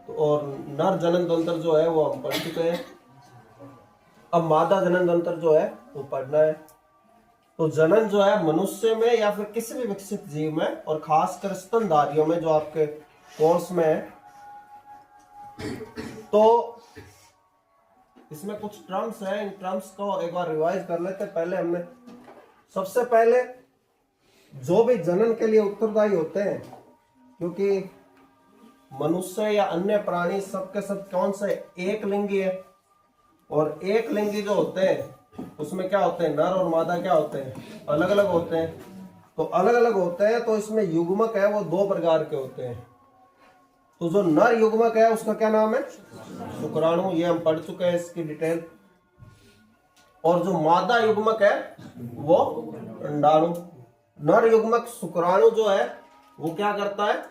तो और नर जनन तंत्र जो है वो हम पढ़ चुके हैं। अब मादा जनन तंत्र जो है वो पढ़ना है। तो जनन जो है मनुष्य में या फिर किसी भी विकसित जीव में और खासकर स्तनधारियों में जो आपके कोर्स में है, तो इसमें कुछ टर्म्स हैं। इन टर्म्स को एक बार रिवाइज कर लेते हैं। पहले हमने सबसे पहले जो भी जनन के लिए उत्तरदायी होते हैं, क्योंकि मनुष्य या अन्य प्राणी सबके सब कौन से एक लिंगी है, और एक लिंगी जो होते हैं उसमें क्या होते हैं, नर और मादा क्या होते हैं, अलग अलग होते हैं। तो अलग अलग होते हैं, तो इसमें युग्मक है वो दो प्रकार के होते हैं। तो जो नर युग्मक है उसका क्या नाम है, शुक्राणु, ये हम पढ़ चुके हैं इसकी डिटेल। और जो मादा युग्मक है वो अंडाणु। नर युग्मक शुक्राणु जो है वो क्या करता है,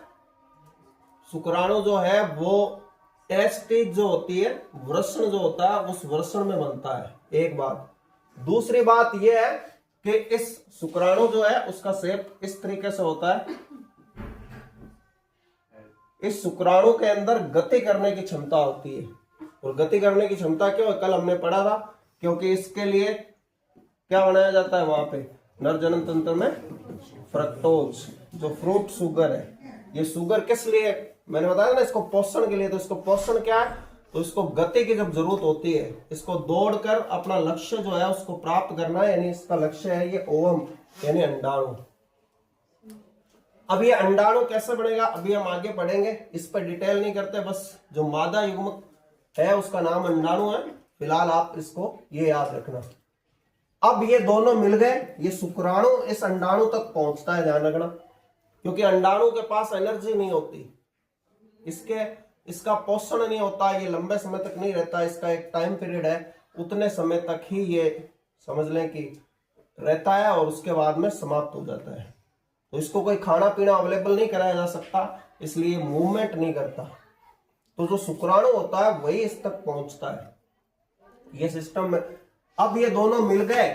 शुक्राणु जो है वो टेस्टिस जो होती है, वृषण जो होता है, उस वृषण में बनता है, एक बात। दूसरी बात यह है कि इस शुक्राणु जो है उसका शेप इस तरीके से होता है। इस शुक्राणु के अंदर गति करने की क्षमता होती है। और गति करने की क्षमता क्यों है, कल हमने पढ़ा था, क्योंकि इसके लिए क्या बनाया जाता है वहां पे नर जनन तंत्र में, फ्रक्टोज, जो फ्रूट शुगर है। ये शुगर किस लिए, मैंने बताया ना, इसको पोषण के लिए। तो इसको पोषण क्या है, तो इसको गति की जब जरूरत होती है, इसको दौड़कर अपना लक्ष्य जो है उसको प्राप्त करना है, यानी इसका लक्ष्य है ये ओवम यानी अंडाणु। अब ये अंडाणु कैसे बनेगा अभी हम आगे पढ़ेंगे, इस पर डिटेल नहीं करते। बस जो मादा युग्मक है उसका नाम अंडाणु है, फिलहाल आप इसको ये याद रखना। अब ये दोनों मिल गए, ये शुक्राणु इस अंडाणु तक पहुंचता है, ध्यान रखना, क्योंकि अंडाणु के पास एनर्जी नहीं होती, इसका पोषण नहीं होता, ये लंबे समय तक नहीं रहता, इसका एक टाइम पीरियड है, उतने समय तक ही ये समझ लें कि रहता है और उसके बाद में समाप्त हो जाता है। तो इसको कोई खाना पीना अवेलेबल नहीं कराया जा सकता, इसलिए मूवमेंट नहीं करता। तो जो शुक्राणु होता है वही इस तक पहुंचता है, ये सिस्टम में। अब ये दोनों मिल गए,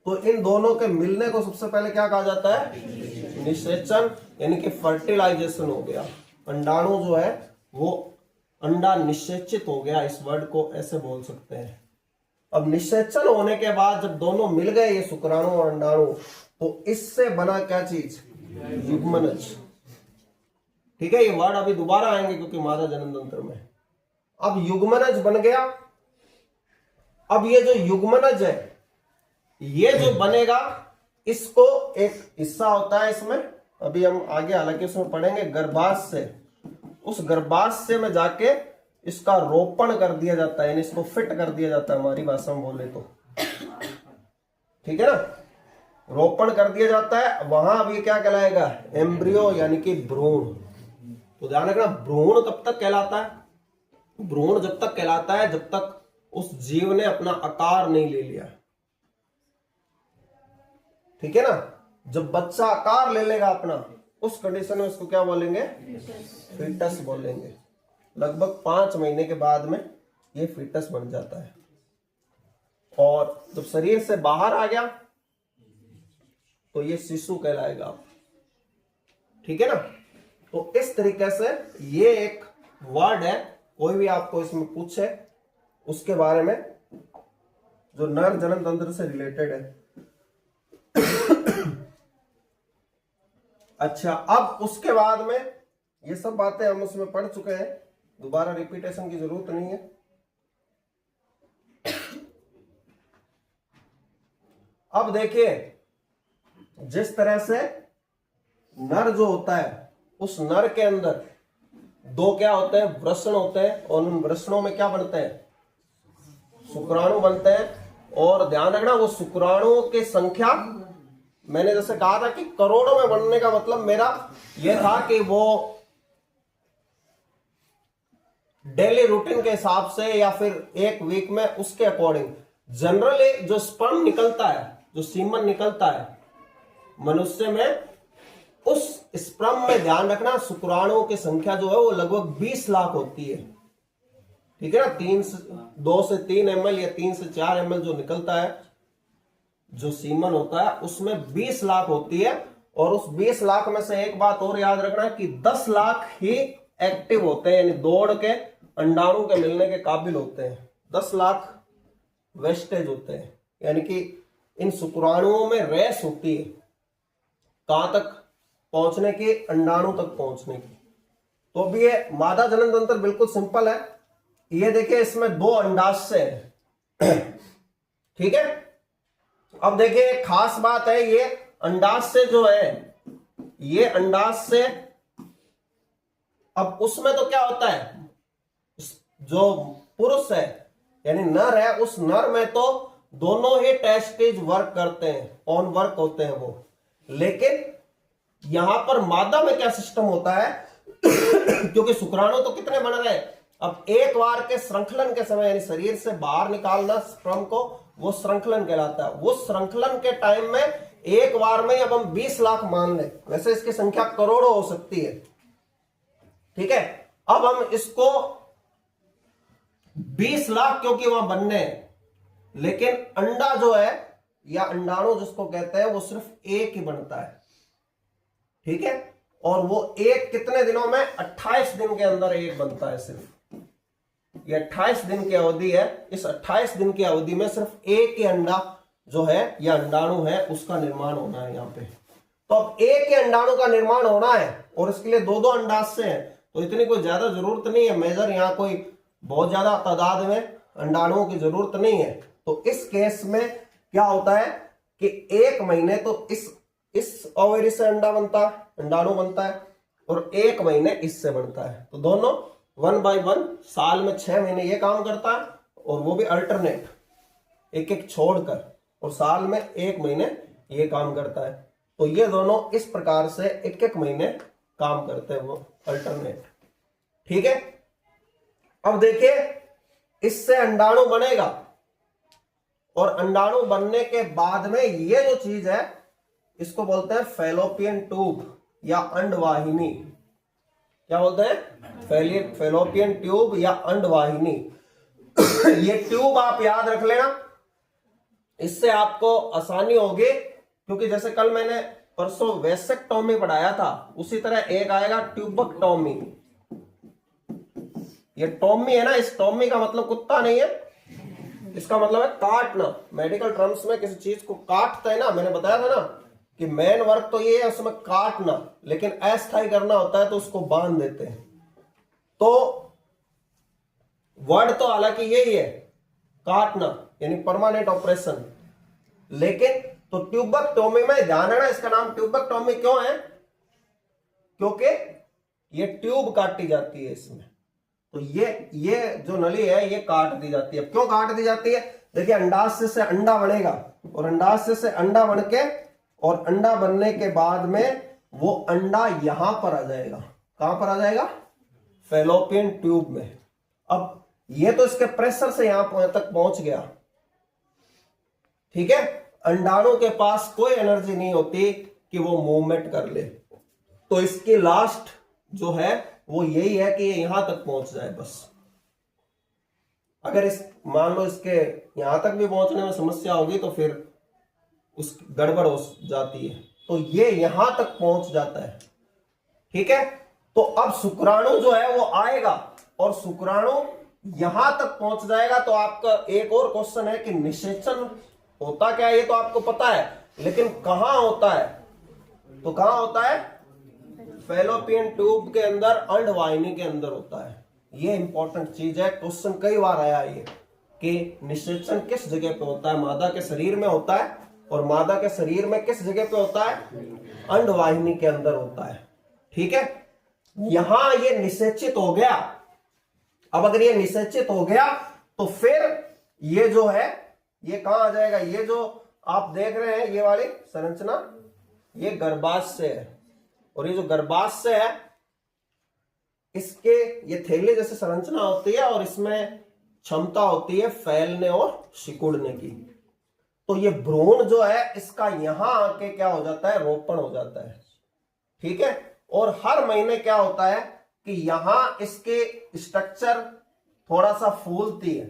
तो इन दोनों के मिलने को सबसे पहले क्या कहा जाता है, निषेचन, यानी कि फर्टिलाइजेशन हो गया। अंडाणु जो है वो अंडा निषेचित हो गया, इस वर्ड को ऐसे बोल सकते हैं। अब निषेचन होने के बाद जब दोनों मिल गए, ये शुक्राणु और अंडाणु, तो इससे बना क्या चीज, युग्मनज। ठीक है, ये वर्ड अभी दोबारा आएंगे क्योंकि मादा जनन तंत्र में। अब युग्मनज बन गया। अब ये जो युग्मनज है, ये जो बनेगा, इसको एक हिस्सा होता है इसमें, अभी हम आगे हालांकि उसमें पढ़ेंगे, गर्भाशय। उस गर्भाशय में जाके इसका रोपण कर दिया जाता है, यानी इसको फिट कर दिया जाता है, हमारी भाषा में बोले तो। ठीक है ना, रोपण कर दिया जाता है वहां। अब ये क्या कहलाएगा, एम्ब्रियो, यानी कि भ्रूण। तो ध्यान रखना, भ्रूण कब तक कहलाता है, भ्रूण जब तक कहलाता है जब तक उस जीव ने अपना आकार नहीं ले लिया। ठीक है ना, जब बच्चा आकार ले लेगा अपना, उस कंडीशन में उसको क्या बोलेंगे, फीटस बोलेंगे। लगभग 5 महीने के बाद में ये फीटस बन जाता है, और जब शरीर से बाहर आ गया तो ये शिशु कहलाएगा। ठीक है ना, तो इस तरीके से ये एक वर्ड है, कोई भी आपको इसमें पूछे उसके बारे में जो नर जनन तंत्र से रिलेटेड है। अच्छा, अब उसके बाद में ये सब बातें हम उसमें पढ़ चुके हैं, दोबारा रिपीटेशन की जरूरत नहीं है। अब देखिए, जिस तरह से नर जो होता है, उस नर के अंदर दो क्या होते हैं, वृषण होते हैं, और उन वृषणों में क्या बनते हैं, शुक्राणु बनते हैं। और ध्यान रखना, वो शुक्राणुओं की संख्या, मैंने जैसे कहा था कि करोड़ों में बनने का मतलब मेरा यह था कि वो डेली रूटीन के हिसाब से या फिर एक वीक में उसके अकॉर्डिंग जनरली जो स्पर्म निकलता है, जो सीमन निकलता है मनुष्य में, उस स्पर्म में ध्यान रखना शुक्राणुओं की संख्या जो है वो लगभग 20 लाख होती है। ठीक है ना, 2 से 3 ml या 3 से 4 ml जो निकलता है, जो सीमन होता है, उसमें 20 लाख होती है। और उस 20 लाख में से एक बात और याद रखना कि 10 लाख ही एक्टिव होते हैं, यानी दौड़ के अंडाणु के मिलने के काबिल होते हैं। 10 लाख वेस्टेज होते हैं, यानी कि इन शुक्राणुओं में रेस होती है कहां तक पहुंचने की, अंडाणु तक पहुंचने की। तो अब ये मादा जनन तंत्र बिल्कुल सिंपल है। ये देखिए इसमें 2 अंडाशय है ठीक है। अब देखिए खास बात है, ये अंडाशय जो है, ये अंडाशय, अब उसमें तो क्या होता है, जो पुरुष है यानी नर है, उस नर में तो दोनों ही टेस्टिज वर्क करते हैं, ऑन वर्क होते हैं वो। लेकिन यहां पर मादा में क्या सिस्टम होता है क्योंकि शुक्राणु तो कितने बन रहे हैं, अब एक बार के श्रृंखलन के समय यानी शरीर से बाहर निकालना स्पर्म को, वो श्रृंखलन कहलाता है। वो श्रृंखलन के टाइम में एक बार में अब हम 20 लाख मान लें, वैसे इसकी संख्या करोड़ों हो सकती है ठीक है। अब हम इसको 20 लाख क्योंकि वहां बनने हैं, लेकिन अंडा जो है या अंडाणु जिसको कहते हैं वो सिर्फ एक ही बनता है ठीक है। और वो एक कितने दिनों में, 28 दिन के अंदर एक बनता है सिर्फ। ये 28 दिन की अवधि है, इस 28 दिन की अवधि में सिर्फ एक ही अंडा जो है या अंडाणु है उसका निर्माण होना है यहाँ पे। तो अब एक ही अंडाणु का निर्माण होना है और इसके लिए 2-2 अंडाशय हैं, तो इतनी कोई ज्यादा जरूरत नहीं है मेजर, यहाँ कोई बहुत ज्यादा तादाद में अंडाणुओं की जरूरत नहीं है। तो इस केस में क्या होता है कि 1 महीने तो इस ओवरी से अंडा बनता है, अंडाणु बनता है, और 1 महीने इससे बनता है। तो दोनों 1 by 1 साल में 6 महीने ये काम करता है, और वो भी अल्टरनेट, एक एक छोड़कर, और साल में 1 महीने ये काम करता है। तो ये दोनों इस प्रकार से 1-1 महीने काम करते हैं, वो अल्टरनेट ठीक है। अब देखिए इससे अंडाणु बनेगा, और अंडाणु बनने के बाद में ये जो चीज है इसको बोलते हैं फैलोपियन ट्यूब या अंडवाहिनी। क्या बोलते हैं, फैलोपियन ट्यूब या अंडवाहिनी ये ट्यूब आप याद रख लेना, इससे आपको आसानी होगी, क्योंकि जैसे कल मैंने परसों वेसेक्टोमी पढ़ाया था, उसी तरह एक आएगा ट्यूबकटोमी। ये टोमी है ना, इस टोमी का मतलब कुत्ता नहीं है, इसका मतलब है काटना। मेडिकल टर्म्स में किसी चीज को काटते हैं ना, मैंने बताया था ना कि मेन वर्क तो ये है उसमें काटना, लेकिन अस्थायी करना होता है तो उसको बांध देते हैं। तो वर्ड तो हालांकि यही है काटना, यानी परमानेंट ऑपरेशन, लेकिन तो ट्यूबकटोमी में ध्यान है ना, इसका नाम ट्यूबकटोमी क्यों है, क्योंकि ये ट्यूब काटी जाती है इसमें। तो ये जो नली है ये काट दी जाती है। क्यों काट दी जाती है, देखिए अंडाशय से अंडा बनेगा, और अंडाशय से अंडा बन के, और अंडा बनने के बाद में वो अंडा यहां पर आ जाएगा। कहां पर आ जाएगा, फैलोपियन ट्यूब में। अब ये तो इसके प्रेशर से यहां तक पहुंच गया ठीक है। अंडाणु के पास कोई एनर्जी नहीं होती कि वो मूवमेंट कर ले, तो इसकी लास्ट जो है वो यही है कि ये यहां तक पहुंच जाए बस। अगर इस मान लो इसके यहां तक भी पहुंचने में समस्या होगी तो फिर उस गड़बड़ हो जाती है। तो ये यहां तक पहुंच जाता है ठीक है। तो अब शुक्राणु जो है वो आएगा और शुक्राणु यहां तक पहुंच जाएगा। तो आपका एक और क्वेश्चन है कि निषेचन होता क्या है, ये तो आपको पता है, लेकिन कहां होता है, तो कहां होता है, फैलोपियन ट्यूब के अंदर, अंडवाहिनी के अंदर होता है। ये इंपॉर्टेंट चीज है, क्वेश्चन कई बार आया ये कि निषेचन किस जगह पे होता है, मादा के शरीर में होता है, और मादा के शरीर में किस जगह पे होता है, अंडवाहिनी के अंदर होता है ठीक है। यहां ये निषेचित हो गया। अब अगर ये निषेचित हो गया तो फिर ये जो है ये कहां आ जाएगा, ये जो आप देख रहे हैं ये वाली संरचना, ये गर्भाशय है, और ये जो गर्भाशय है इसके ये थैली जैसे संरचना होती है, और इसमें क्षमता होती है फैलने और सिकुड़ने की। तो ये भ्रूण जो है इसका यहां आके क्या हो जाता है, रोपण हो जाता है ठीक है। और हर महीने क्या होता है कि यहां इसके स्ट्रक्चर थोड़ा सा फूलती है।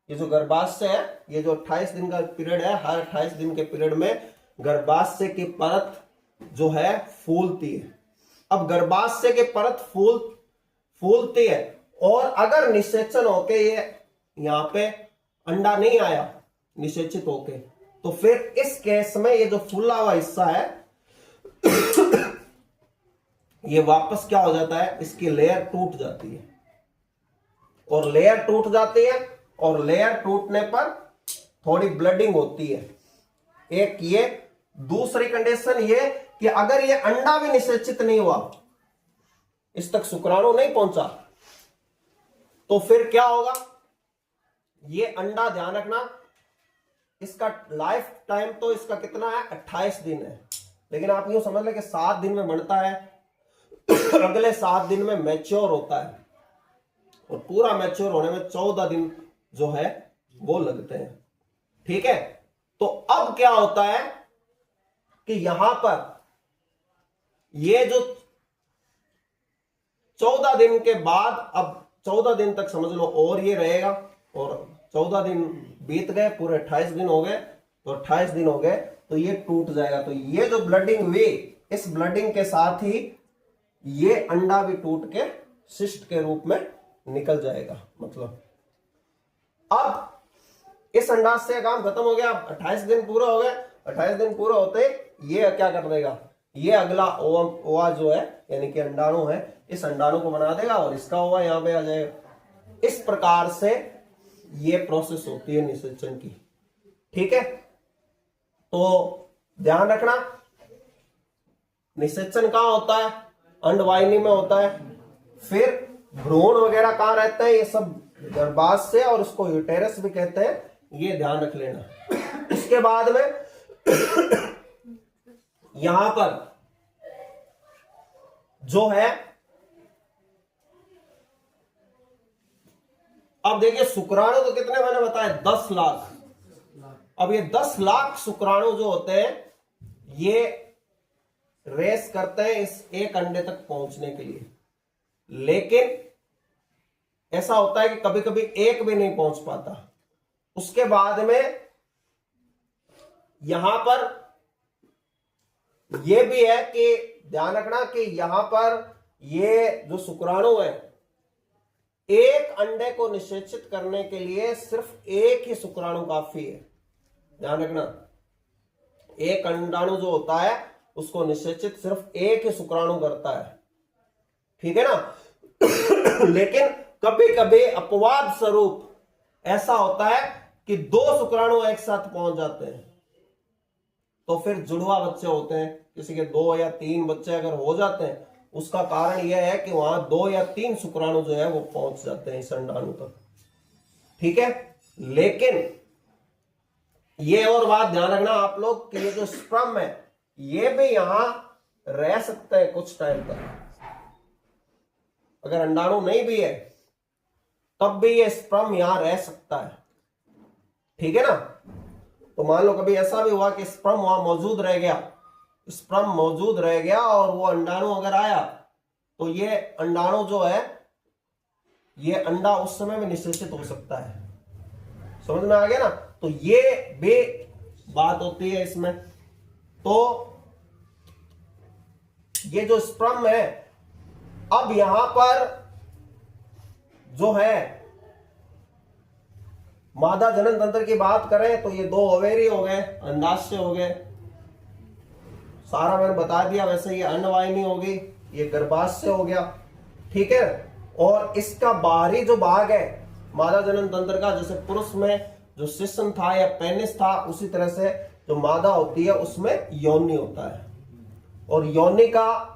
ये जो गर्भाशय है, ये जो 28 दिन का पीरियड है, हर 28 दिन के पीरियड में गर्भाशय की परत जो है फूलती है। अब गर्भाशय के परत फूलती है। और अगर निषेचन होके ये यहां पे अंडा नहीं आया निषेचित होके, तो फिर इस केस में ये जो फूला हुआ हिस्सा है ये वापस क्या हो जाता है, इसकी लेयर टूट जाती है। और लेयर टूट जाती है, और लेयर टूटने पर थोड़ी ब्लडिंग होती है। एक ये, दूसरी कंडीशन ये कि अगर ये अंडा भी निषेचित नहीं हुआ, इस तक शुक्राणु नहीं पहुंचा, तो फिर क्या होगा, ये अंडा ध्यान रखना, इसका लाइफ टाइम तो इसका कितना है, 28 दिन है। लेकिन आप यूं समझ लें कि 7 दिन में बनता है, अगले 7 दिन में मैच्योर होता है, और पूरा मैच्योर होने में 14 दिन जो है वो लगते हैं। ठीक है, तो अब क्या होता है कि यहां पर ये जो 14 दिन के बाद, अब 14 दिन तक समझ लो और ये रहेगा, और 14 दिन बीत गए, पूरे 28 दिन हो गए, तो 28 दिन हो गए तो ये टूट जाएगा। तो ये जो ब्लडिंग हुई, इस ब्लडिंग के साथ ही ये अंडा भी टूट के सिस्ट के रूप में निकल जाएगा। मतलब अब इस अंडाशय से काम खत्म हो गया, 28 दिन पूरा हो गए। 28 दिन पूरा होते ये क्या कर देगा, ये अगला ओवा जो है यानी कि अंडाणु है, इस अंडाणु को बना देगा और इसका ओवा यहां पे आ जाएगा। इस प्रकार से ये प्रोसेस होती है निषेचन की। ठीक है, तो ध्यान रखना, निषेचन कहां होता है, अंडवाहिनी में होता है। फिर भ्रूण वगैरह कहां रहते हैं, ये सब गर्भाशय से, और उसको यूटेरस भी कहते हैं, ये ध्यान रख लेना। इसके बाद में यहां पर जो है, अब देखिए शुक्राणु तो कितने मैंने बताया, 10 लाख। अब ये 10 लाख शुक्राणु जो होते हैं ये रेस करते हैं इस एक अंडे तक पहुंचने के लिए। लेकिन ऐसा होता है कि कभी कभी एक भी नहीं पहुंच पाता। उसके बाद में यहां पर यह भी है कि ध्यान रखना कि यहां पर ये जो शुक्राणु है, एक अंडे को निषेचित करने के लिए सिर्फ एक ही शुक्राणु काफी है। ध्यान रखना, एक अंडाणु जो होता है उसको निषेचित सिर्फ एक ही शुक्राणु करता है। ठीक है ना। लेकिन कभी कभी अपवाद स्वरूप ऐसा होता है कि 2 शुक्राणु एक साथ पहुंच जाते हैं, तो फिर जुड़वा बच्चे होते हैं। किसी के 2 या 3 बच्चे अगर हो जाते हैं, उसका कारण यह है कि वहां 2 या 3 शुक्राणु जो है वो पहुंच जाते हैं इस अंडाणु तक। ठीक है, लेकिन ये और बात ध्यान रखना आप लोग कि ये जो स्पर्म है ये भी यहां रह सकते हैं कुछ टाइम तक। अगर अंडाणु नहीं भी है तब भी ये स्पर्म यहां रह सकता है। ठीक है ना। तो मान लो कभी ऐसा भी हुआ कि स्पर्म वहां मौजूद रह गया, स्पर्म मौजूद रह गया और वो अंडाणु अगर आया, तो ये अंडाणु जो है, ये अंडा उस समय में निषेचित हो सकता है। समझ में आ गया ना। तो ये भी बात होती है इसमें। तो ये जो स्पर्म है, अब यहां पर जो है मादा जनन तंत्र की बात करें तो ये 2 ओवेरी हो गए, अंडाशय हो गए, सारा मैंने बता दिया। वैसे ये अन्नवाहिनी हो गई, ये गर्भाशय हो गया। ठीक है, और इसका बाहरी जो भाग है मादा जनन तंत्र का, जैसे पुरुष में जो शिश्न था या पेनिस था, उसी तरह से जो मादा होती है उसमें योनि होता है। और योनि का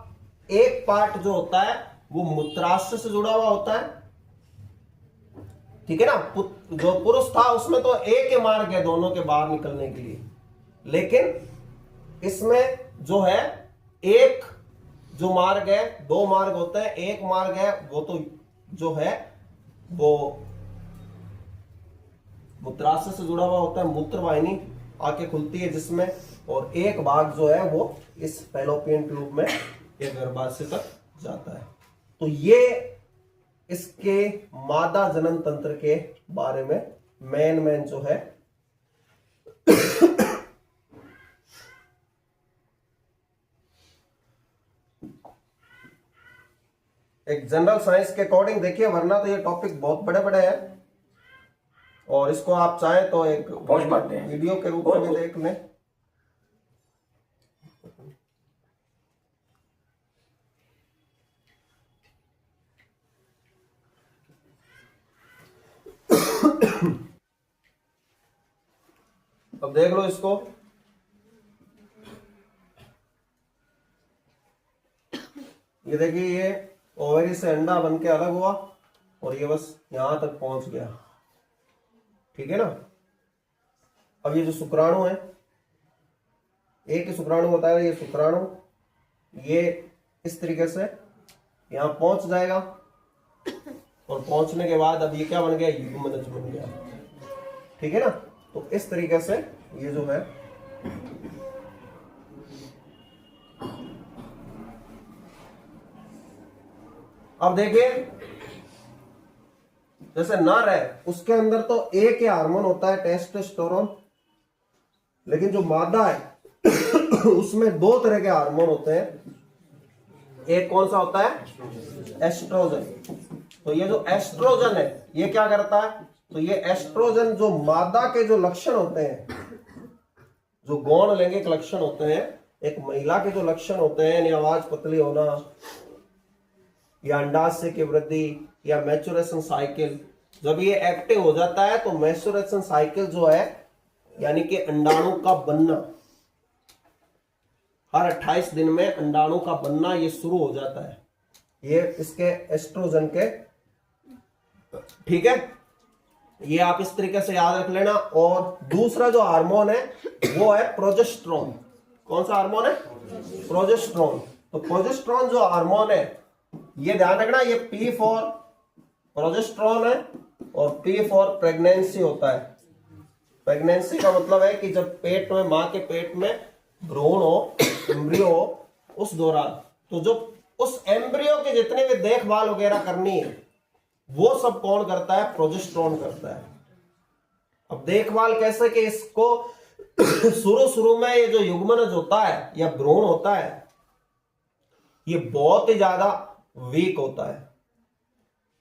एक पार्ट जो होता है वो मूत्राशय से जुड़ा हुआ होता है। ठीक है ना। जो पुरुष था उसमें तो एक ही मार्ग है दोनों के बाहर निकलने के लिए, लेकिन इसमें जो है एक जो मार्ग है, 2 मार्ग होते हैं। एक मार्ग है वो तो जो है वो मूत्राशय से जुड़ा हुआ होता है, मूत्रवाहिनी आके खुलती है जिसमें, और एक भाग जो है वो इस फैलोपियन ट्यूब में ये गर्भाशय तक जाता है। तो ये इसके मादा जनन तंत्र के बारे में मेन जो है एक जनरल साइंस के अकॉर्डिंग देखिए, वरना तो ये टॉपिक बहुत बड़े बड़े हैं और इसको आप चाहें तो एक वीडियो के रूप में भी देख लें। अब देख लो इसको, ये देखिए ये ओवरी से अंडा बन के अलग हुआ और ये बस यहां तक पहुंच गया, ठीक है ना। अब ये जो शुक्राणु है, एक ही शुक्राणु होता है, ये शुक्राणु ये इस तरीके से यहां पहुंच जाएगा और पहुंचने के बाद अब ये क्या बन गया, युग्मनज बन गया, ठीक है ना। तो इस तरीके से ये जो है अब देखिए, जैसे नर है उसके अंदर तो एक ही हार्मोन होता है टेस्टोस्टेरोन, लेकिन जो मादा है उसमें दो तरह के हार्मोन होते हैं। एक कौन सा होता है, एस्ट्रोजन। तो ये जो एस्ट्रोजन है ये क्या करता है, तो ये एस्ट्रोजन जो मादा के जो लक्षण होते हैं, जो गौण लैंगिक लक्षण होते हैं, एक महिला के जो लक्षण होते हैं, यानी आवाज पतली होना या अंडाशय की वृद्धि या मैच्योरेशन साइकिल, जब ये एक्टिव हो जाता है तो मैच्योरेशन साइकिल जो है यानी कि अंडाणु का बनना, हर 28 दिन में अंडाणु का बनना ये शुरू हो जाता है, ये इसके एस्ट्रोजन के, ठीक है। ये आप इस तरीके से याद रख लेना। और दूसरा जो हार्मोन है वो है प्रोजेस्टेरोन। कौन सा हार्मोन है, प्रोजेस्टेरोन। तो प्रोजेस्टेरोन जो हार्मोन है ये ध्यान रखना, ये P फॉर प्रोजेस्टेरोन है और P फॉर प्रेगनेंसी होता है। प्रेगनेंसी का मतलब है कि जब पेट में, मां के पेट में भ्रूण हो, एम्ब्रियो हो, उस दौरान तो जो उस एम्ब्रियो के जितने भी देखभाल वगैरह करनी है वो सब कौन करता है, प्रोजेस्टेरोन करता है। अब देखभाल कैसे, कि इसको शुरू में ये जो युग्मनज होता है या भ्रूण होता है ये बहुत ही ज्यादा वीक होता है,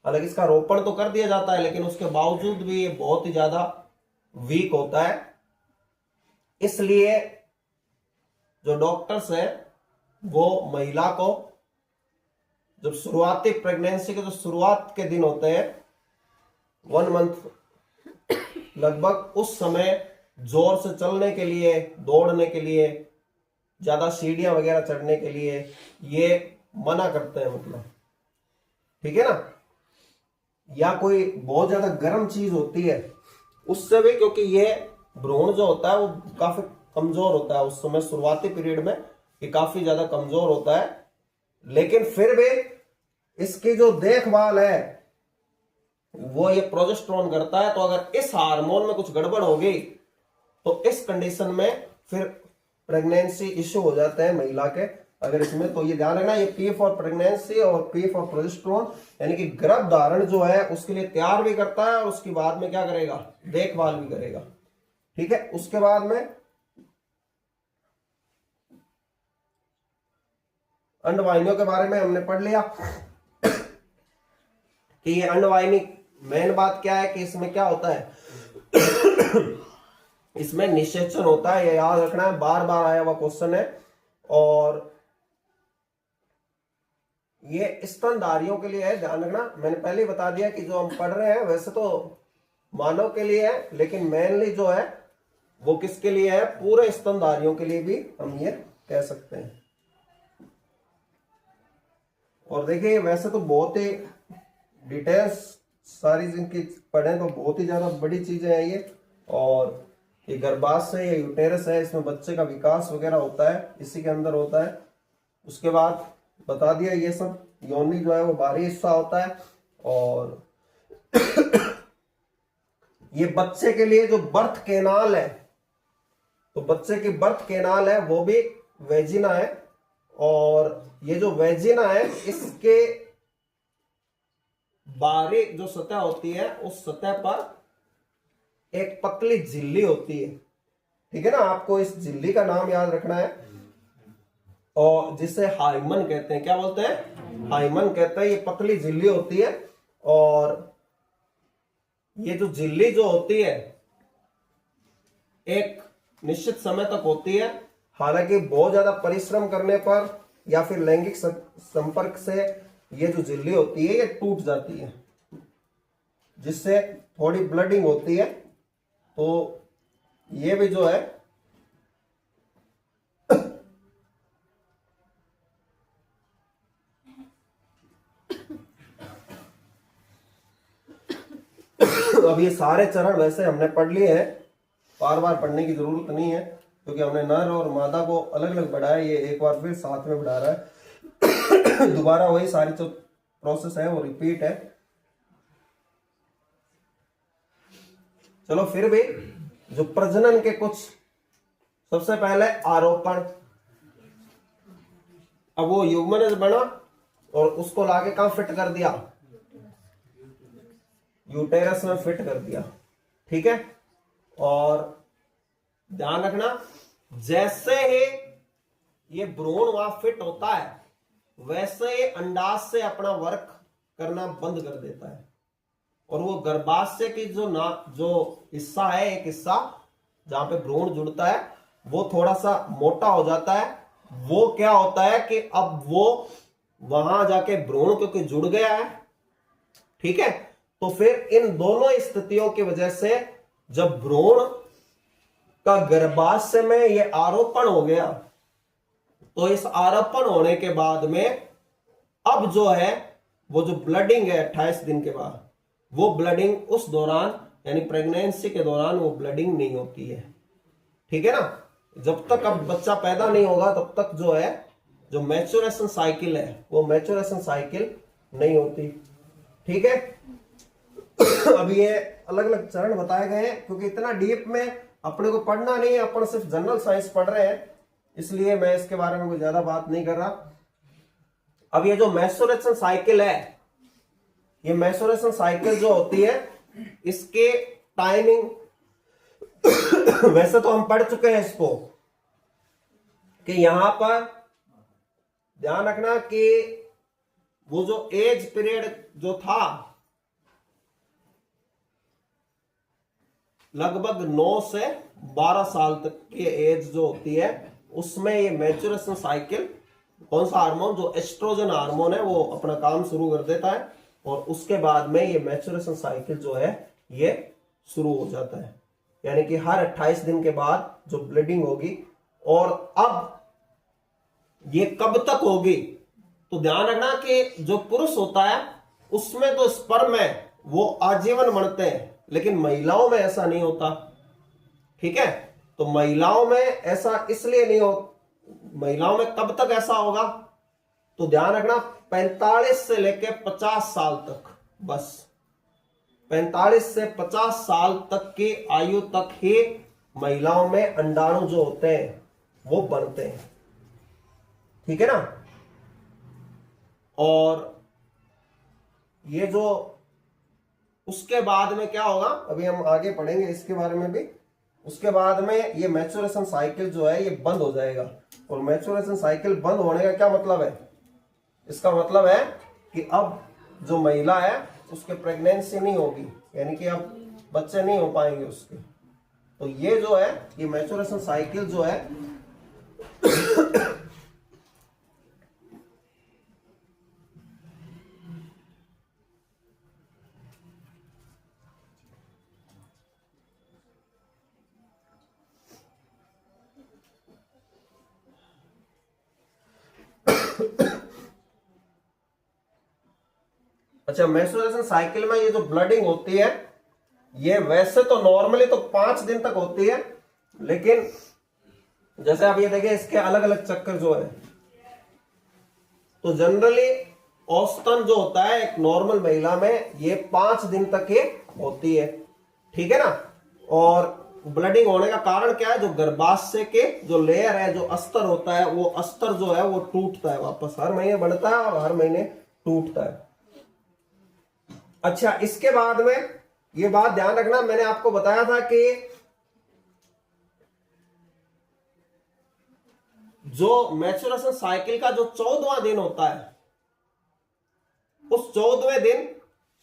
हालांकि इसका रोपण तो कर दिया जाता है लेकिन उसके बावजूद भी ये बहुत ही ज्यादा वीक होता है। इसलिए जो डॉक्टर्स हैं वो महिला को जब शुरुआती प्रेगनेंसी के जो शुरुआत के दिन होते हैं 1 मंथ लगभग, उस समय जोर से चलने के लिए, दौड़ने के लिए, ज्यादा सीढ़ियां वगैरह चढ़ने के लिए ये मना करते हैं, मतलब, ठीक है ना। या कोई बहुत ज्यादा गर्म चीज होती है उससे भी, क्योंकि ये भ्रूण जो होता है वो काफी कमजोर होता है उस समय, शुरुआती पीरियड में ये काफी ज्यादा कमजोर होता है, लेकिन फिर भी इसकी जो देखभाल है वो ये प्रोजेस्टेरोन करता है। तो अगर इस हार्मोन में कुछ गड़बड़ होगी तो इस कंडीशन में फिर प्रेगनेंसी इश्यू हो जाते हैं महिला के, अगर इसमें। तो ये ध्यान रखना, ये P फॉर प्रेगनेंसी और P फॉर प्रोजेस्टेरोन, यानी कि गर्भ धारण जो है उसके लिए तैयार भी करता है और उसके बाद में क्या करेगा, देखभाल भी करेगा, ठीक है। उसके बाद में अंडवाहिनियों के बारे में हमने पढ़ लिया कि ये अंडवाहिनी, मेन बात क्या है कि इसमें क्या होता है इसमें निषेचन होता है, ये याद रखना है, बार बार आया हुआ क्वेश्चन है। और ये स्तनधारियों के लिए है, ध्यान रखना, मैंने पहले ही बता दिया कि जो हम पढ़ रहे हैं वैसे तो मानव के लिए है, लेकिन मेनली जो है वो किसके लिए है, पूरे स्तनधारियों के लिए भी हम ये कह सकते हैं। और देखिए वैसे तो बहुत ही डिटेल्स सारी जिनकी पढ़ें तो बहुत ही ज्यादा बड़ी चीजें हैं ये। और ये गर्भाशय या यूटेरस है, इसमें बच्चे का विकास वगैरह होता है, इसी के अंदर होता है। उसके बाद बता दिया ये सब, योनि जो है वो बाहरी हिस्सा होता है। और ये बच्चे के लिए जो बर्थ कैनाल है, तो बच्चे की बर्थ कैनाल है वो भी वेजिना है। और ये जो वेजिना है इसके बाहरी जो सतह होती है उस सतह पर एक पतली झिल्ली होती है, ठीक है ना। आपको इस झिल्ली का नाम याद रखना है, और जिसे हाइमन कहते हैं। क्या बोलते हैं? हाइमन कहते हैं। ये पतली झिल्ली होती है और ये जो झिल्ली जो होती है एक निश्चित समय तक होती है। हालांकि बहुत ज्यादा परिश्रम करने पर या फिर लैंगिक संपर्क से ये जो झिल्ली होती है ये टूट जाती है, जिससे थोड़ी ब्लडिंग होती है। तो ये भी जो है अब ये सारे चरण वैसे हमने पढ़ लिए हैं, बार बार पढ़ने की जरूरत नहीं है, क्योंकि हमने नर और मादा को अलग अलग बढ़ाया। ये एक बार फिर साथ में बढ़ा रहा है दोबारा वही सारी जो प्रोसेस है वो रिपीट है। चलो फिर भी जो प्रजनन के कुछ, सबसे पहले आरोपण। अब वो युग्मनज बना और उसको लाके कहां फिट कर दिया? यूटेरस में फिट कर दिया। ठीक है। और ध्यान रखना, जैसे ही ये भ्रूण वहां फिट होता है वैसे ही अंडाशय से अपना वर्क करना बंद कर देता है और वो गर्भाशय की जो हिस्सा है, एक हिस्सा जहां पे भ्रूण जुड़ता है वो थोड़ा सा मोटा हो जाता है। वो क्या होता है कि अब वो वहां जाके भ्रूण क्योंकि जुड़ गया है, ठीक है, तो फिर इन दोनों स्थितियों की वजह से जब भ्रूण का गर्भाशय में ये आरोपण हो गया तो इस आरोपण होने के बाद में अब जो है वो जो ब्लडिंग है 28 दिन के बाद, वो ब्लडिंग उस दौरान यानी प्रेगनेंसी के दौरान वो ब्लडिंग नहीं होती है। ठीक है ना। जब तक अब बच्चा पैदा नहीं होगा तब तक जो है जो मैच्योरेशन साइकिल है वो मैच्योरेशन साइकिल नहीं होती। ठीक है। अब ये अलग अलग चरण बताए गए हैं, क्योंकि इतना डीप में अपने को पढ़ना नहीं है, अपन सिर्फ जनरल साइंस पढ़ रहे हैं, इसलिए मैं इसके बारे में कोई ज्यादा बात नहीं कर रहा। अब ये जो मैच्योरेशन साइकिल है, ये मैच्योरेशन साइकिल जो होती है इसके टाइमिंग वैसे तो हम पढ़ चुके हैं इसको, कि यहां पर ध्यान रखना कि वो जो एज पीरियड जो था लगभग 9 से 12 साल तक की एज जो होती है उसमें ये मैच्योरेशन साइकिल, कौन सा हार्मोन, जो एस्ट्रोजन हार्मोन है, वो अपना काम शुरू कर देता है और उसके बाद में ये मैच्योरेशन साइकिल जो है ये शुरू हो जाता है। यानी कि हर 28 दिन के बाद जो ब्लीडिंग होगी, और अब ये कब तक होगी तो ध्यान रखना कि जो पुरुष होता है उसमें तो स्पर्म है वो आजीवन बनते हैं, लेकिन महिलाओं में ऐसा नहीं होता। ठीक है। तो महिलाओं में ऐसा इसलिए नहीं हो, महिलाओं में कब तक ऐसा होगा तो ध्यान रखना 45 से लेकर 50 साल तक, बस 45 से 50 साल तक की आयु तक ही महिलाओं में अंडाणु जो होते हैं वो बनते हैं। ठीक है ना। और ये जो उसके बाद में क्या होगा, अभी हम आगे पढ़ेंगे इसके बारे में भी। उसके बाद में ये मैच्योरेशन साइकिल जो है ये बंद हो जाएगा। और मैच्योरेशन साइकिल बंद होने का क्या मतलब है? इसका मतलब है कि अब जो महिला है उसके प्रेगनेंसी नहीं होगी, यानी कि अब बच्चे नहीं हो पाएंगे उसके। तो ये जो है ये मैच्योरेशन साइकिल जो है अच्छा, मैच्योरेशन साइकिल में ये जो ब्लडिंग होती है ये वैसे तो नॉर्मली तो 5 दिन तक होती है, लेकिन जैसे आप ये देखिए इसके अलग अलग चक्कर जो है, तो जनरली औसतन जो होता है एक नॉर्मल महिला में ये 5 दिन तक ही होती है। ठीक है ना। और ब्लडिंग होने का कारण क्या है? जो गर्भाशय के जो लेयर है, जो अस्तर होता है, वो अस्तर जो है वो टूटता है वापस, हर महीने बढ़ता है और हर महीने टूटता है। अच्छा, इसके बाद में ये बात ध्यान रखना, मैंने आपको बताया था कि जो मैच्योरेशन साइकिल का जो 14वां दिन होता है, उस 14वें दिन,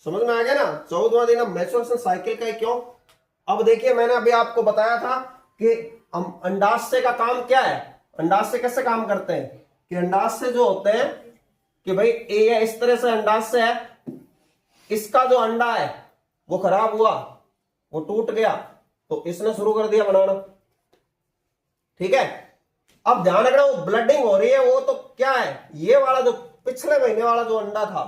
समझ में आ गया ना, 14वां दिन अब मैच्योरेशन साइकिल का है। क्यों? अब देखिए, मैंने अभी आपको बताया था कि अंडाशय का काम क्या है, अंडाशय कैसे काम करते हैं, कि अंडाशय जो होते हैं कि भाई ये इस तरह से अंडाशय है, इसका जो अंडा है वो खराब हुआ, वो टूट गया, तो इसने शुरू कर दिया बनाना। ठीक है, अब ध्यान रखना, वो ब्लडिंग हो रही है, वो तो क्या है, ये वाला जो पिछले महीने वाला जो अंडा था,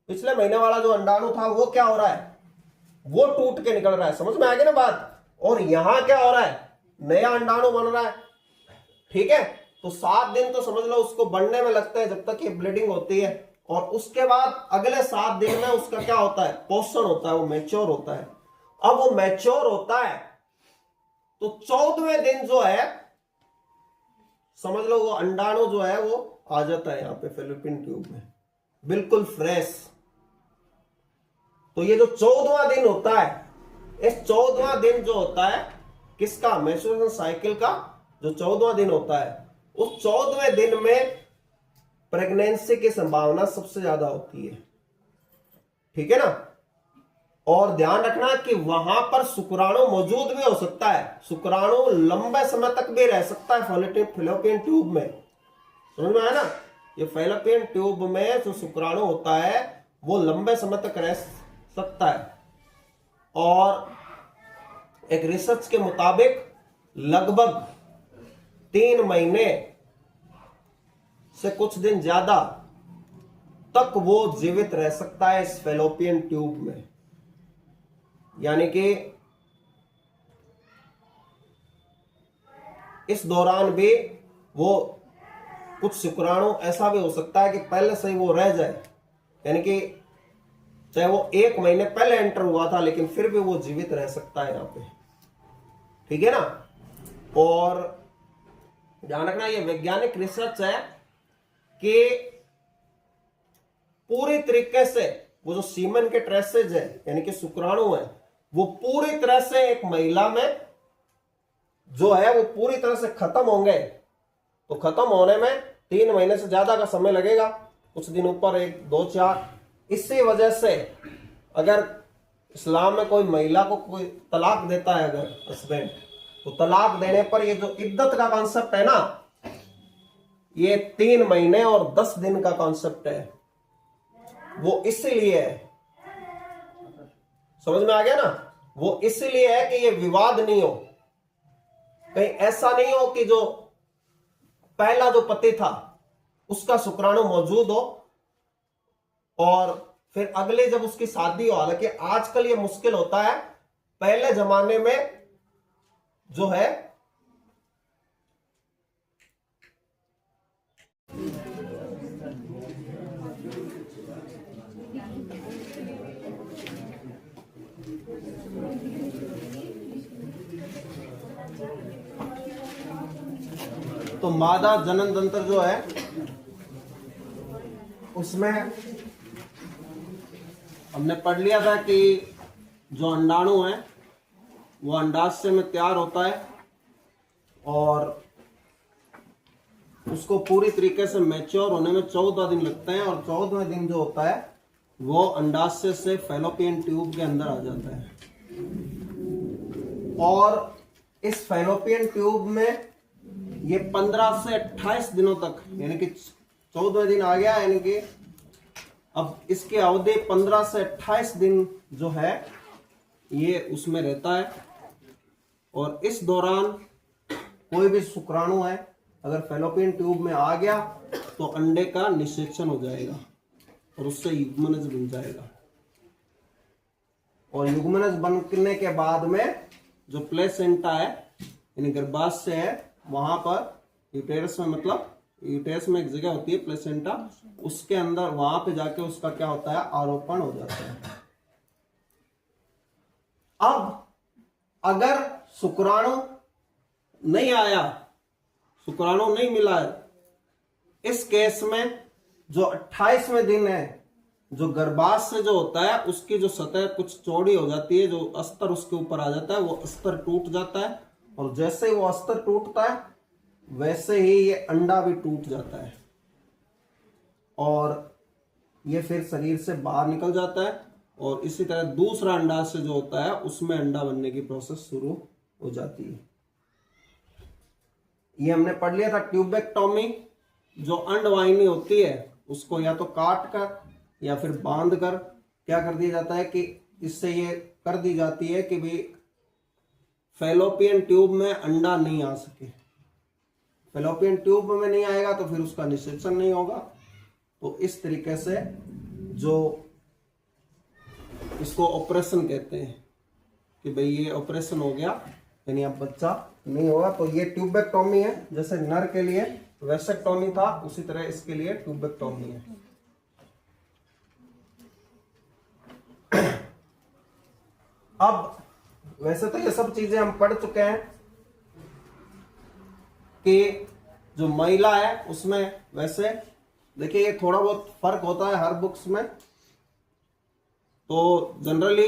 पिछले महीने वाला जो अंडाणु था, वो क्या हो रहा है, वो टूट के निकल रहा है। समझ में आ गई ना बात? और यहां क्या हो रहा है, नया अंडाणु बन रहा है। ठीक है, तो 7 दिन तो समझ लो उसको बढ़ने में लगता है, जब तक ये ब्लीडिंग होती है, और उसके बाद अगले 7 दिन में उसका क्या होता है, पोषण होता है, वो मैच्योर होता है। अब वो मैच्योर होता है तो 14वें दिन जो है, समझ लो वो अंडाणु जो है वो आ जाता है यहाँ पे फैलोपियन ट्यूब में, बिल्कुल फ्रेश। तो ये जो 14वां दिन होता है, इस 14वां दिन जो होता है किसका, मैच्योरेशन साइकिल का जो 14वां दिन होता है, उस 14वें दिन में प्रेगनेंसी की संभावना सबसे ज्यादा होती है। ठीक है ना? और ध्यान रखना कि वहां पर शुक्राणु मौजूद भी हो सकता है, शुक्राणु लंबे समय तक भी रह सकता है फैलोपियन ट्यूब में। समझ में आया ना? ये फैलोपियन ट्यूब में जो शुक्राणु होता है वो लंबे समय तक रह सकता है। और एक रिसर्च के मुताबिक लगभग 3 महीने से कुछ दिन ज्यादा तक वो जीवित रह सकता है इस फैलोपियन ट्यूब में। यानी कि इस दौरान भी वो कुछ शुक्राणु ऐसा भी हो सकता है कि पहले से ही वो रह जाए, यानी कि चाहे वो 1 महीने पहले एंटर हुआ था लेकिन फिर भी वो जीवित रह सकता है यहां पे। ठीक है ना? और ध्यान रखना, ये वैज्ञानिक रिसर्च है कि पूरी तरीके से वो जो सीमन के ट्रेसेज है, यानी कि शुक्राणु है, वो पूरी तरह से एक महिला में जो है वो पूरी तरह से खत्म होंगे। तो खत्म होने में 3 महीने से ज्यादा का समय लगेगा, कुछ दिन ऊपर 1, 2, 4। इसी वजह से अगर इस्लाम में कोई महिला को कोई तलाक देता है, अगर हस्बैंड, तो तलाक देने पर ये जो इद्दत का कॉन्सेप्ट है ना, ये 3 महीने और 10 दिन का कॉन्सेप्ट है। वो इसलिए है, समझ में आ गया ना, वो इसलिए है कि ये विवाद नहीं हो, कहीं ऐसा नहीं हो कि जो पहला जो पति था उसका शुक्राणु मौजूद हो और फिर अगले जब उसकी शादी हो। हालांकि आजकल ये मुश्किल होता है, पहले जमाने में जो है तो मादा जनन तंत्र जो है उसमें हमने पढ़ लिया था कि जो अंडाणु है वो अंडाशय में तैयार होता है और उसको पूरी तरीके से मैच्योर होने में 14 दिन लगते हैं, और 14वें दिन जो होता है वो अंडाशय से फैलोपियन ट्यूब के अंदर आ जाता है। और इस फैलोपियन ट्यूब में ये 15 से 28 दिनों तक, यानी कि 14वें दिन आ गया, यानी कि अब इसकी अवधि 15 से 28 दिन जो है ये उसमें रहता है। और इस दौरान कोई भी शुक्राणु है अगर फैलोपियन ट्यूब में आ गया तो अंडे का निषेचन हो जाएगा और उससे युग्मनज बन जाएगा। और युग्मनज बनने के बाद में जो प्लेसेंटा है, यानी गर्भाशय है, वहां पर यूटेरस में, मतलब यूटेरस में एक जगह होती है प्लेसेंटा, उसके अंदर वहां पे जाके उसका क्या होता है, आरोपण हो जाता है। अब अगर शुक्राणु नहीं आया, शुक्राणु नहीं मिला है, इस केस में जो 28वें दिन है, जो गर्भाशय जो होता है उसकी जो सतह कुछ चौड़ी हो जाती है, जो अस्तर उसके ऊपर आ जाता है, वो अस्तर टूट जाता है। और जैसे ही वो अस्तर टूटता है वैसे ही ये अंडा भी टूट जाता है और ये फिर शरीर से बाहर निकल जाता है और इसी तरह दूसरा अंडाशय जो होता है उसमें अंडा बनने की प्रोसेस शुरू हो जाती है। ये हमने पढ़ लिया था ट्यूबेक्टोमी। जो अंडवाहिनी होती है उसको या तो काट कर या फिर बांध कर क्या कर दिया जाता है कि इससे ये कर दी जाती है कि भाई फैलोपियन ट्यूब में अंडा नहीं आ सके। फैलोपियन ट्यूब में नहीं आएगा तो फिर उसका निषेचन नहीं होगा। तो इस तरीके से जो इसको ऑपरेशन कहते हैं कि भाई ये ऑपरेशन हो गया यानी अब बच्चा नहीं होगा। तो ये ट्यूबेक्टोमी है। जैसे नर के लिए वैसेक्टोमी था उसी तरह इसके लिए ट्यूबेक्टोमी है। अब वैसे तो ये सब चीजें हम पढ़ चुके हैं कि जो महिला है उसमें वैसे देखिए ये थोड़ा बहुत फर्क होता है हर बुक्स में। तो जनरली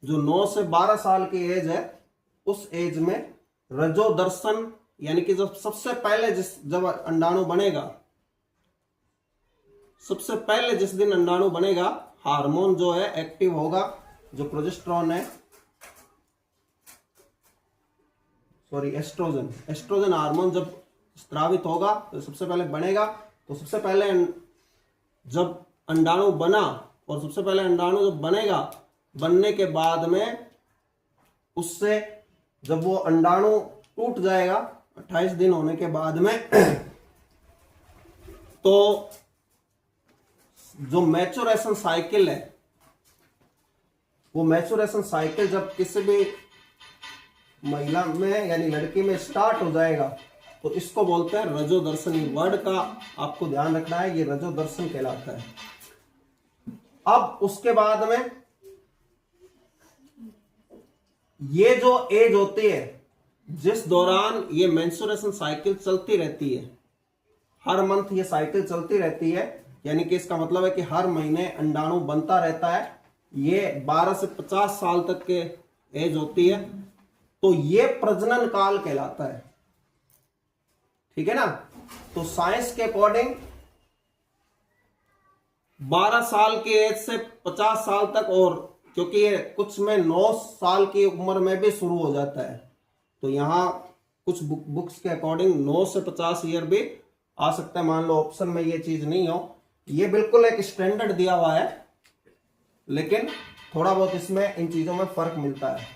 जो 9 से 12 साल की एज है उस एज में रजो दर्शन यानी कि जब सबसे पहले जब अंडाणु बनेगा, सबसे पहले जिस दिन अंडाणु बनेगा हार्मोन जो है एक्टिव होगा। जो प्रोजेस्टेरोन है, सॉरी एस्ट्रोजन हार्मोन जब स्त्रावित होगा तो सबसे पहले बनेगा। तो सबसे पहले जब अंडाणु बना और सबसे पहले अंडाणु जब बनेगा, बनने के बाद में उससे जब वो अंडाणु टूट जाएगा 28 दिन होने के बाद में तो जो मैच्योरेशन साइकिल है वो मैच्योरेशन साइकिल जब किसी भी महिला में यानी लड़की में स्टार्ट हो जाएगा तो इसको बोलते हैं रजो दर्शन। वर्ड का आपको ध्यान रखना है, ये रजो दर्शन कहलाता है। अब उसके बाद में ये जो एज होती है जिस दौरान ये मेंस्ट्रुएशन साइकिल चलती रहती है, हर मंथ ये साइकिल चलती रहती है, यानी कि इसका मतलब है कि हर महीने अंडाणु बनता रहता है। ये 12 से 50 साल तक के एज होती है। तो ये प्रजनन काल कहलाता है। ठीक है ना। तो साइंस के अकॉर्डिंग 12 साल की एज से 50 साल तक, और क्योंकि ये कुछ में 9 साल की उम्र में भी शुरू हो जाता है, तो यहां कुछ बुक्स के अकॉर्डिंग 9 से 50 ईयर भी आ सकता है। मान लो ऑप्शन में ये चीज नहीं हो, ये बिल्कुल एक स्टैंडर्ड दिया हुआ है, लेकिन थोड़ा बहुत इसमें इन चीजों में फर्क मिलता है।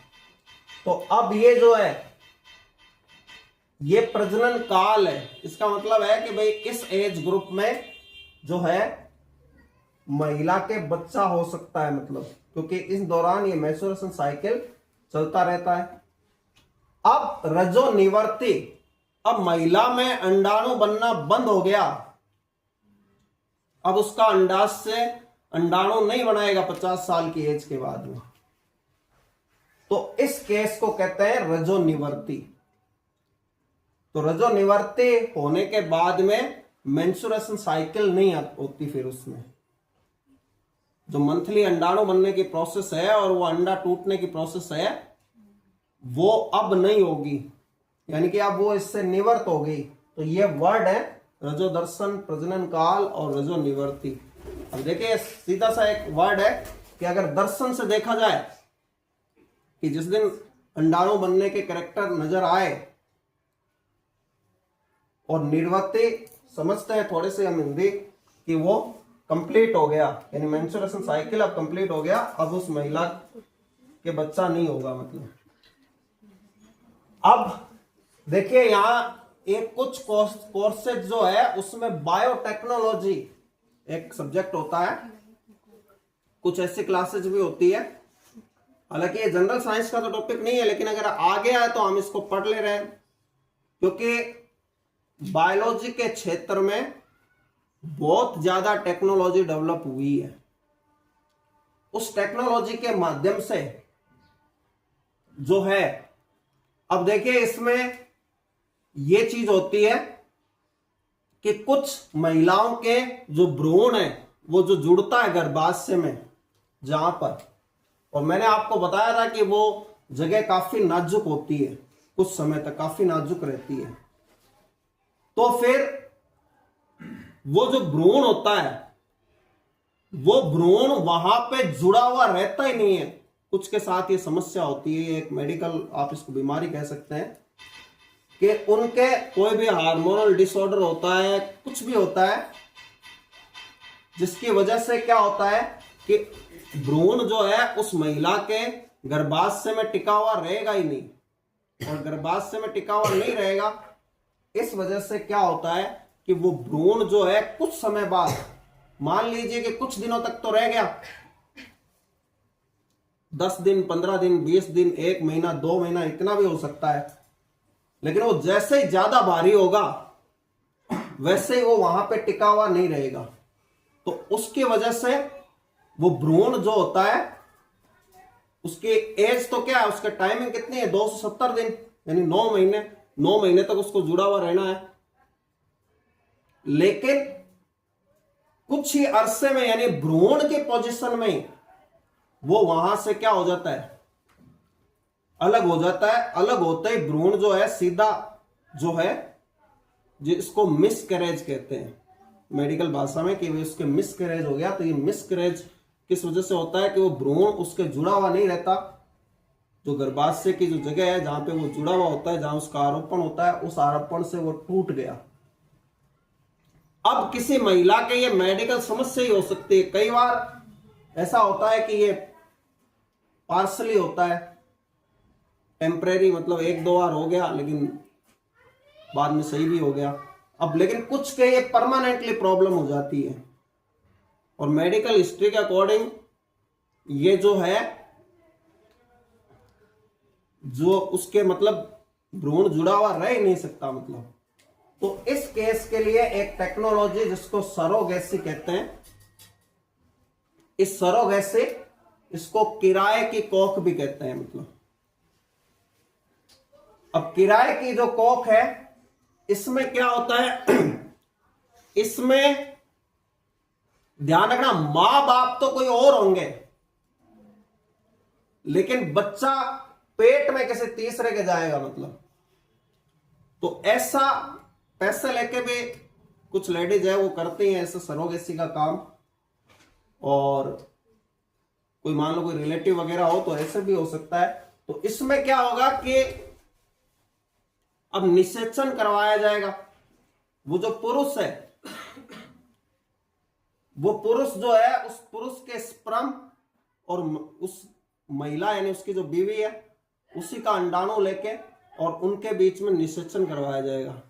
तो अब ये जो है ये प्रजनन काल है। इसका मतलब है कि भाई इस एज ग्रुप में जो है महिला के बच्चा हो सकता है, मतलब क्योंकि इस दौरान ये मेंस्ट्रुएशन साइकिल चलता रहता है। अब रजो निवर्ती, अब महिला में अंडाणु बनना बंद हो गया, अब उसका अंडाशय से अंडाणु नहीं बनाएगा 50 साल की एज के बाद में, तो इस केस को कहते हैं रजो निवर्ती। तो रजो निवर्ती होने के बाद में मेंस्ट्रुएशन साइकिल नहीं होती। फिर उसमें जो मंथली अंडाणु बनने की प्रोसेस है और वो अंडा टूटने की प्रोसेस है वो अब नहीं होगी, यानी कि अब वो इससे निवर्त हो गई। तो ये वर्ड है रजो दर्शन, प्रजनन काल और रजो निवर्ती। अब देखिए सीधा सा एक वर्ड है कि अगर दर्शन से देखा जाए कि जिस दिन अंडाणु बनने के कैरेक्टर नजर आए, और निर्वर्ती समझते हैं थोड़े से हम हिंदी कि वो कंप्लीट हो गया, यानी मेंस्ट्रुएशन साइकिल अब कंप्लीट हो गया, अब उस महिला के बच्चा नहीं होगा। मतलब अब देखिए यहां एक कुछ कोर्सेज जो है उसमें बायोटेक्नोलॉजी एक सब्जेक्ट होता है, कुछ ऐसी क्लासेज भी होती है। हालांकि ये जनरल साइंस का तो टॉपिक नहीं है, लेकिन अगर आगे आए तो हम इसको पढ़ ले रहे हैं, क्योंकि बायोलॉजी के क्षेत्र में बहुत ज्यादा टेक्नोलॉजी डेवलप हुई है। उस टेक्नोलॉजी के माध्यम से जो है, अब देखिए इसमें ये चीज होती है कि कुछ महिलाओं के जो भ्रूण है वो जो जुड़ता है गर्भाशय में जहां पर, और मैंने आपको बताया था कि वो जगह काफी नाजुक होती है, कुछ समय तक काफी नाजुक रहती है। तो फिर वो जो भ्रूण होता है वो भ्रूण वहां पे जुड़ा हुआ रहता ही नहीं है। कुछ के साथ ये समस्या होती है, एक मेडिकल आप इसको बीमारी कह सकते हैं कि उनके कोई भी हार्मोनल डिसऑर्डर होता है, कुछ भी होता है, जिसकी वजह से क्या होता है कि भ्रूण जो है उस महिला के गर्भाशय में टिका हुआ रहेगा ही नहीं, और गर्भाशय में टिका हुआ नहीं रहेगा, इस वजह से क्या होता है कि वो भ्रूण जो है कुछ समय बाद, मान लीजिए कि कुछ दिनों तक तो रह गया, 10 दिन, 15 दिन, 20 दिन, 1 महीना, 2 महीना, इतना भी हो सकता है, लेकिन वो जैसे ही ज्यादा भारी होगा वैसे ही वो वहां पे टिका हुआ नहीं रहेगा। तो उसकी वजह से वो भ्रूण जो होता है उसकी एज तो क्या है, उसका टाइमिंग कितनी है, 270 दिन, यानी 9 महीने, 9 महीने तक उसको जुड़ा हुआ रहना है। लेकिन कुछ ही अरसे में, यानी भ्रूण के पोजीशन में वो वहां से क्या हो जाता है, अलग हो जाता है। अलग होते ही भ्रूण जो है सीधा जो है, जिसको मिसकैरेज कहते हैं मेडिकल भाषा में, कि उसके मिसकैरेज हो गया। तो ये मिसकैरेज किस वजह से होता है कि वो भ्रूण उसके जुड़ा हुआ नहीं रहता, जो गर्भाशय की जो जगह है जहां पे वो जुड़ा हुआ होता है, जहां उसका आरोपण होता है, उस आरोपण से वो टूट गया। अब किसी महिला के ये मेडिकल समस्या ही हो सकती है। कई बार ऐसा होता है कि ये पार्सली होता है, टेम्परेरी, मतलब 1-2 बार हो गया लेकिन बाद में सही भी हो गया। अब लेकिन कुछ के ये परमानेंटली प्रॉब्लम हो जाती है, और मेडिकल हिस्ट्री के अकॉर्डिंग ये जो है, जो उसके मतलब भ्रूण जुड़ा हुआ रह ही नहीं सकता मतलब। तो इस केस के लिए एक टेक्नोलॉजी जिसको सरोगेसी कहते हैं, इस सरोगेसी, इसको किराए की कोख भी कहते हैं मतलब। अब किराए की जो कोख है, इसमें क्या होता है इसमें ध्यान रखना, मां बाप तो कोई और होंगे, लेकिन बच्चा पेट में किसी तीसरे के जाएगा मतलब। तो ऐसा पैसे लेके भी कुछ लेडीज है वो करती हैं ऐसे सरोगेसी का काम, और कोई मान लो कोई रिलेटिव वगैरह हो तो ऐसे भी हो सकता है। तो इसमें क्या होगा कि अब निषेचन करवाया जाएगा। वो जो पुरुष है, वो पुरुष जो है, उस पुरुष के स्पर्म और उस महिला यानी उसकी जो बीवी है उसी का अंडाणु लेके और उनके बीच में निषेचन करवाया जाएगा।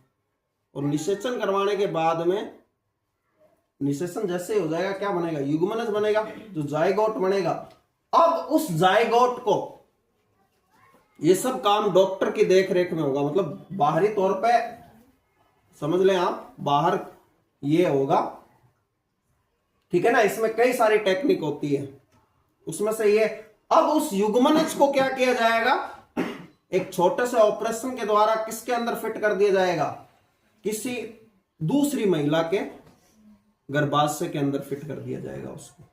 और निषेचन करवाने के बाद में, निषेचन जैसे ही हो जाएगा, क्या बनेगा, युग्मनज बनेगा, जो जायगोट बनेगा। अब उस जायगोट को, ये सब काम डॉक्टर की देखरेख में होगा, मतलब बाहरी तौर पे समझ लें आप, बाहर ये होगा, ठीक है ना। इसमें कई सारी टेक्निक होती है, उसमें से ये। अब उस युग्मनज को क्या किया जाएगा, एक छोटे से ऑपरेशन के द्वारा किसके अंदर फिट कर दिया जाएगा, किसी दूसरी महिला के गर्भाशय के अंदर फिट कर दिया जाएगा उसको,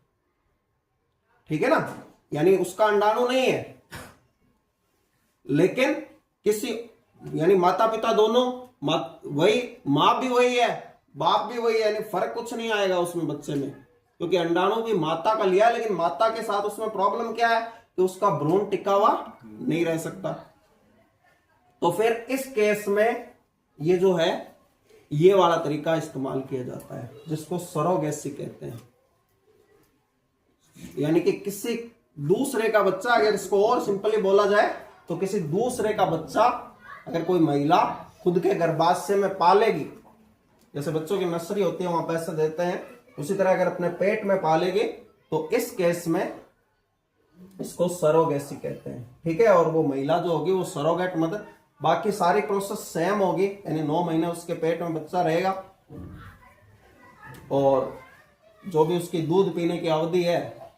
ठीक है ना। यानी उसका अंडाणु नहीं है, लेकिन किसी, यानी माता पिता दोनों, वही, मां भी वही है, बाप भी वही है, यानी फर्क कुछ नहीं आएगा उसमें बच्चे में, क्योंकि अंडाणु भी माता का लिया, लेकिन माता के साथ उसमें प्रॉब्लम क्या है कि उसका भ्रूण टिका हुआ नहीं रह सकता। तो फिर इस केस में ये जो है, ये वाला तरीका इस्तेमाल किया जाता है, जिसको सरोगेसी कहते हैं। यानी कि किसी दूसरे का बच्चा, अगर इसको और सिंपली बोला जाए तो किसी दूसरे का बच्चा अगर कोई महिला खुद के गर्भाशय में पालेगी, जैसे बच्चों की नर्सरी होती है वहां पैसे देते हैं, उसी तरह अगर अपने पेट में पालेगी तो इस केस में इसको सरोगेसी कहते हैं, ठीक है। और वो महिला जो होगी वो सरोगेट मदर, बाकी सारी प्रोसेस सेम होगी, यानी 9 महीने उसके पेट में बच्चा रहेगा, और जो भी उसकी दूध पीने की अवधि है,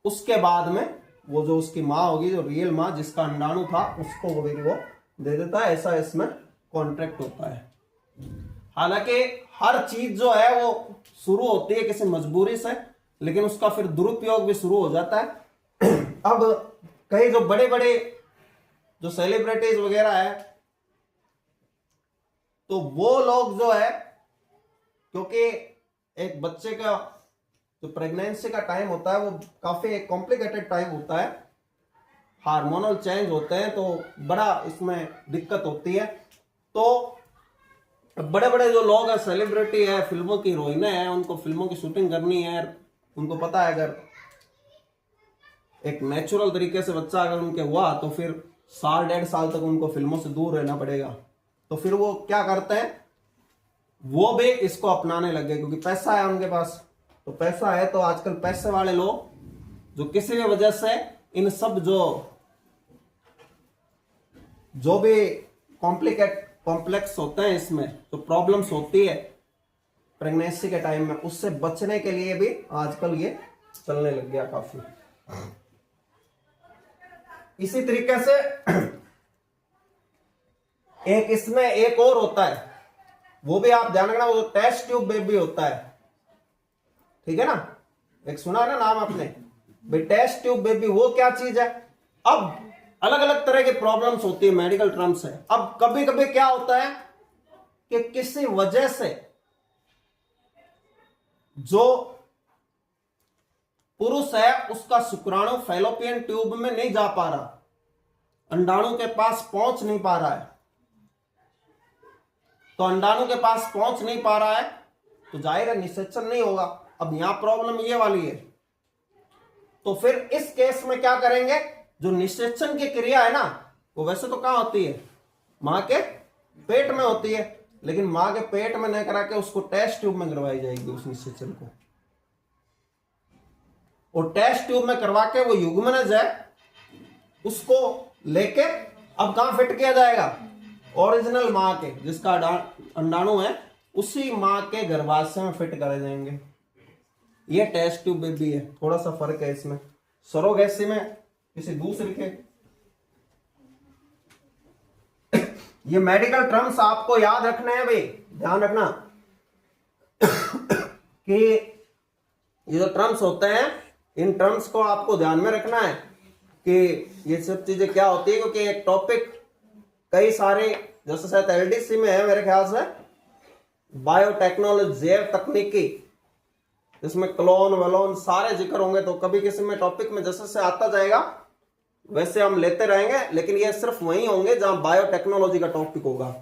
उसके बाद में वो जो उसकी माँ होगी, जो रियल माँ जिसका अंडाणु था, उसको वो दे देता है। ऐसा इसमें कॉन्ट्रैक्ट होता है। हालांकि हर चीज जो है वो शुरू होती है किसी मजबूरी से, लेकिन उसका फिर दुरुपयोग भी शुरू हो जाता है। अब कई जो बड़े बड़े जो सेलिब्रिटीज वगैरह है, तो वो लोग जो है, क्योंकि एक बच्चे का जो प्रेगनेंसी का टाइम होता है वो काफी कॉम्प्लिकेटेड टाइम होता है, हार्मोनल चेंज होते हैं, तो बड़ा इसमें दिक्कत होती है। तो बड़े बड़े जो लोग हैं, सेलिब्रिटी है, फिल्मों की हीरोइनें हैं, उनको फिल्मों की शूटिंग करनी है, उनको पता है अगर एक नेचुरल तरीके से बच्चा अगर उनके हुआ तो फिर 1.5 साल तक उनको फिल्मों से दूर रहना पड़ेगा। तो फिर वो क्या करते हैं, वो भी इसको अपनाने लगे, क्योंकि पैसा है उनके पास। तो पैसा है तो आजकल पैसे वाले लोग जो किसी भी वजह से इन सब जो भी कॉम्प्लेक्स होते हैं, इसमें जो प्रॉब्लम्स होती है प्रेगनेंसी के टाइम में, उससे बचने के लिए भी आजकल ये चलने लग गया काफी। इसी तरीके से एक इसमें एक और होता है, वो भी आप ध्यान रखना, वो टेस्ट ट्यूब बेबी होता है, ठीक है ना, एक सुना ना नाम आपने भाई, टेस्ट ट्यूब बेबी। वो क्या चीज है, अब अलग अलग तरह की प्रॉब्लम्स होती है, मेडिकल टर्म्स है। अब कभी कभी क्या होता है कि किसी वजह से जो पुरुष है उसका शुक्राणु फैलोपियन ट्यूब में नहीं जा पा रहा, अंडाणु के पास पहुंच नहीं पा रहा है। तो अंडाणु के पास पहुंच नहीं पा रहा है तो जाहिर है निषेचन नहीं होगा। अब यहां प्रॉब्लम ये वाली है, तो फिर इस केस में क्या करेंगे, जो निषेचन की क्रिया है ना, वो वैसे तो कहां होती है, मां के पेट में होती है, लेकिन मां के पेट में नहीं करा के उसको टेस्ट ट्यूब में करवाई जाएगी उस निषेचन को। और टेस्ट ट्यूब में करवा के वो युग्मनज है उसको लेके अब कहां फिट किया जाएगा, ओरिजिनल मां के, जिसका अंडाणु है उसी मां के गर्भाशय में फिट करे जाएंगे। ये टेस्ट ट्यूब बेबी है, थोड़ा सा फर्क है इसमें, सरोगेसी में किसी दूसरे के। ये मेडिकल टर्म्स आपको याद रखने हैं भाई, ध्यान रखना कि ये जो टर्म्स होते हैं, इन टर्म्स को आपको ध्यान में रखना है कि ये सब चीजें क्या होती है, क्योंकि एक टॉपिक कई सारे, जैसे शायद एलडीसी में है मेरे ख्याल से, बायोटेक्नोलॉजी, जैव तकनीकी, इसमें क्लोन वलोन सारे जिक्र होंगे। तो कभी किसी में टॉपिक में जैसे से आता जाएगा वैसे हम लेते रहेंगे, लेकिन ये सिर्फ वही होंगे जहां बायोटेक्नोलॉजी का टॉपिक होगा।